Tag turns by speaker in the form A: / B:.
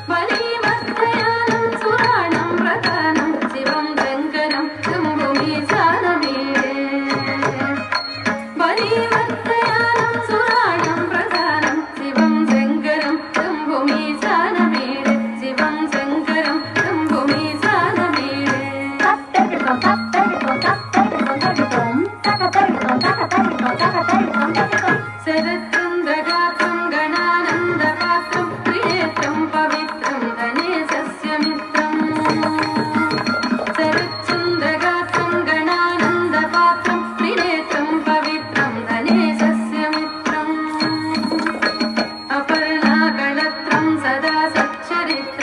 A: बलिमत्तयानं सुराणं प्रधानं शिवं शङ्करं शम्भुमीशानमीडे बलिमत्तयानं सुराणं प्रधानं शिवं शङ्करं शम्भुमीशानमीडे शिवं शङ्करं शम्भुमीशानमीडे शरत्चन्द्रगात्रं गणानन्दपात्रं त्रिनेत्रं पवित्रं गणेशस्य मित्रम् शरत्चन्द्रगात्रं गणानन्दपात्रं त्रिनेत्रं पवित्रं गणेशस्य मित्रम् अपर्णाकळत्रं सदा सच्चरित्रम्